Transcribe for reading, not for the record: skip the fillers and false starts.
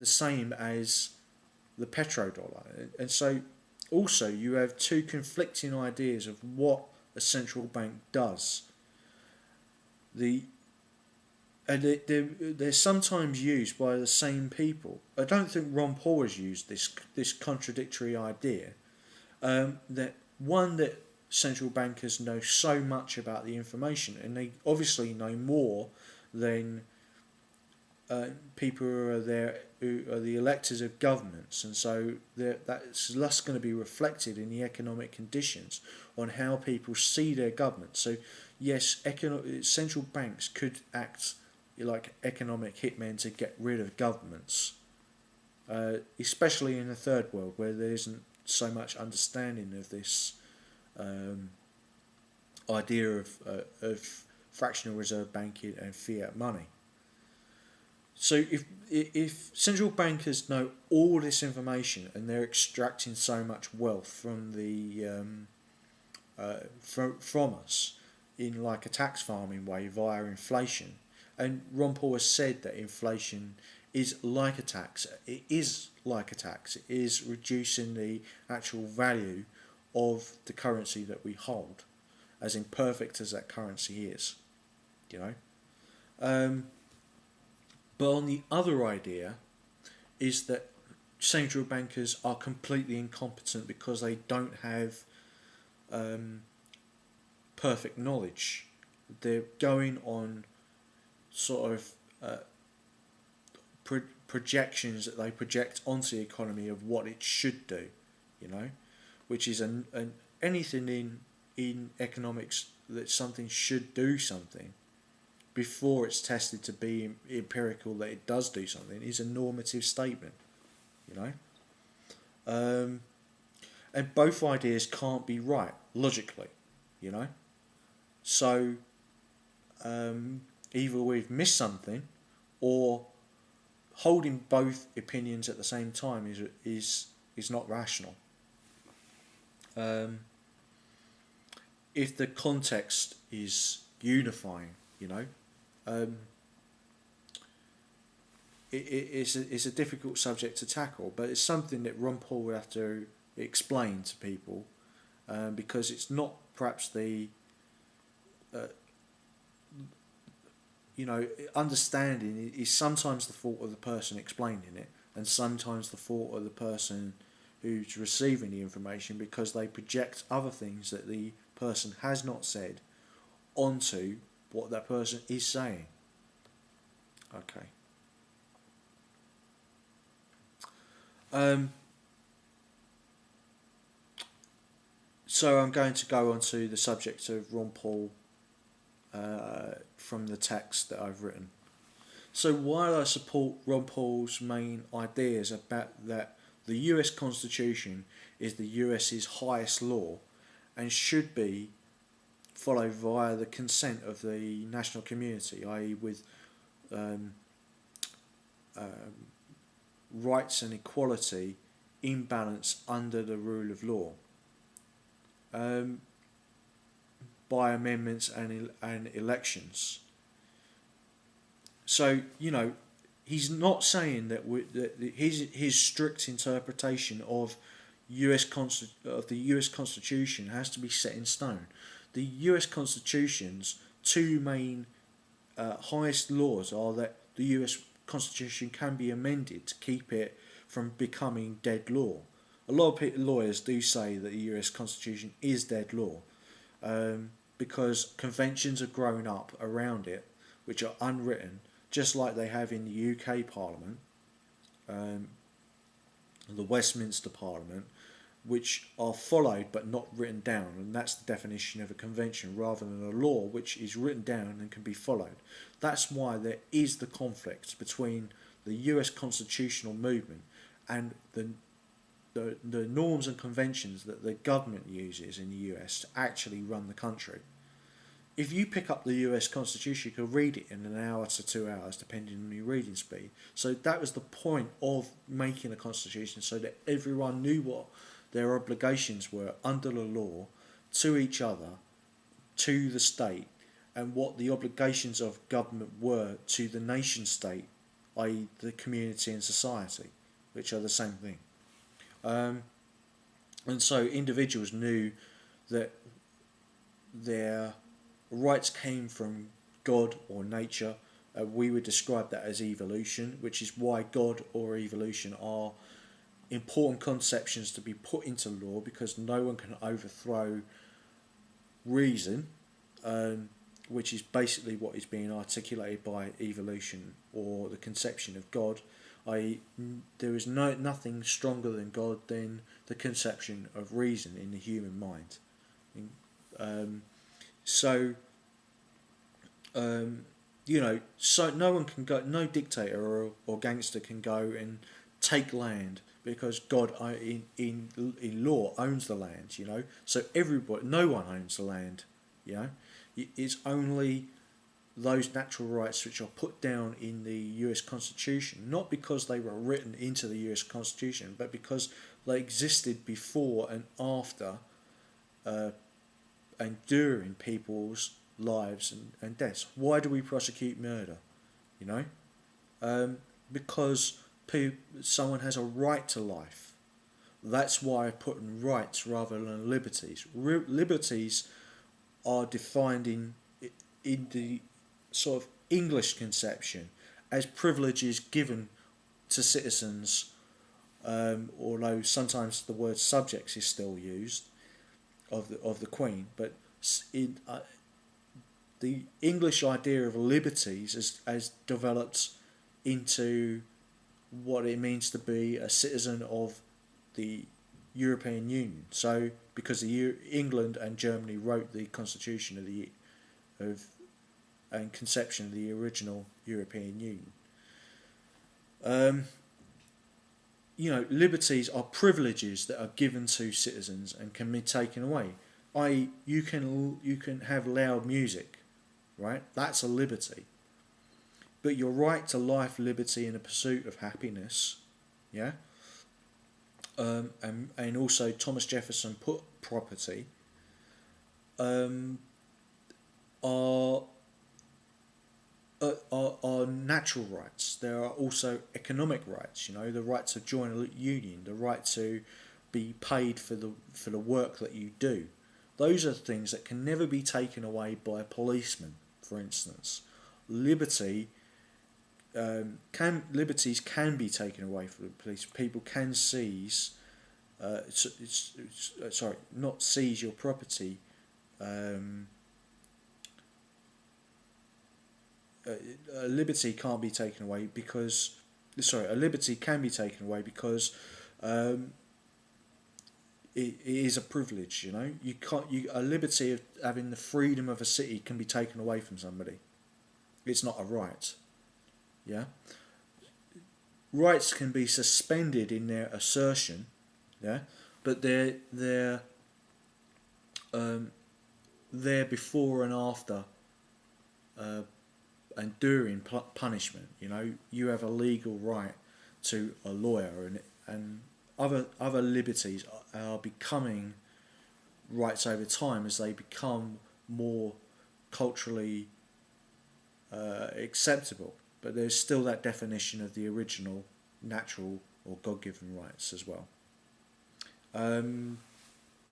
the same as the petrodollar. And so also you have two conflicting ideas of what a central bank does. The and they're sometimes used by the same people. I don't think Ron Paul has used this contradictory idea, that one, that central bankers know so much about the information, and they obviously know more than people who are there, who are the electors of governments, and so that's less going to be reflected in the economic conditions on how people see their government. So yes, central banks could act like economic hitmen to get rid of governments, especially in the third world where there isn't so much understanding of this idea of fractional reserve banking and fiat money. So if central bankers know all this information and they're extracting so much wealth from the from us in like a tax farming way via inflation, and Ron Paul has said that inflation is like a tax. It is like a tax. It is reducing the actual value of the currency that we hold, as imperfect as that currency is, you know. But on the other idea is that central bankers are completely incompetent because they don't have perfect knowledge. They're going on sort of projections that they project onto the economy of what it should do, you know, which is anything in economics that something should do something before it's tested to be empirical that it does do something is a normative statement, you know. And both ideas can't be right logically, you know. So either we've missed something, or holding both opinions at the same time is not rational. If the context is unifying, you know, it's a difficult subject to tackle, but it's something that Ron Paul would have to explain to people, because it's not perhaps the you know, understanding is sometimes the fault of the person explaining it, and sometimes the fault of the person who's receiving the information, because they project other things that the person has not said onto what that person is saying. Okay. So I'm going to go on to the subject of Ron Paul from the text that I've written. So while I support Ron Paul's main ideas about that the US Constitution is the US's highest law and should be followed via the consent of the national community, i.e. with rights and equality in balance under the rule of law, by amendments and elections. So, you know, he's not saying that his strict interpretation of the US Constitution has to be set in stone. The US Constitution's two main highest laws are that the US Constitution can be amended to keep it from becoming dead law. A lot of lawyers do say that the US Constitution is dead law, because conventions have grown up around it, which are unwritten, just like they have in the UK Parliament, the Westminster Parliament, which are followed but not written down, and that's the definition of a convention, rather than a law which is written down and can be followed. That's why there is the conflict between the US constitutional movement and the norms and conventions that the government uses in the US to actually run the country. If you pick up the US Constitution, you can read it in an hour to 2 hours, depending on your reading speed. So that was the point of making a constitution, so that everyone knew what their obligations were under the law to each other, to the state, and what the obligations of government were to the nation state i.e. the community and society, which are the same thing. And so individuals knew that their rights came from God or nature. We would describe that as evolution, which is why God or evolution are important conceptions to be put into law, because no one can overthrow reason, which is basically what is being articulated by evolution or the conception of God. There is nothing stronger than God than the conception of reason in the human mind. So no one can go, no dictator or gangster can go and take land, because God in law owns the land. So everybody, no one owns the land. It's only those natural rights which are put down in the US Constitution, not because they were written into the US Constitution, but because they existed before and after and during people's lives and deaths. Why do we prosecute murder? Because someone has a right to life. That's why I put in rights rather than liberties. Liberties are defined in the sort of English conception as privileges given to citizens, although sometimes the word subjects is still used of the Queen, but in the English idea of liberties has developed into what it means to be a citizen of the European Union. So, because England and Germany wrote the Constitution and conception of the original European Union. Liberties are privileges that are given to citizens and can be taken away. I.e., you can have loud music, right? That's a liberty. But your right to life, liberty, and the pursuit of happiness, yeah. And also Thomas Jefferson put property are natural rights. There are also economic rights. The right to join a union, the right to be paid for the work that you do. Those are things that can never be taken away by a policeman, for instance. Liberties can be taken away from the police. People can seize, not seize your property. A liberty can't be taken away because, a liberty can be taken away because it is a privilege. You can't. A liberty of having the freedom of a city can be taken away from somebody. It's not a right. Yeah. Rights can be suspended in their assertion. Yeah, but they're before and after and during punishment. You have a legal right to a lawyer, and other liberties are becoming rights over time as they become more culturally acceptable. But there's still that definition of the original natural or God-given rights as well.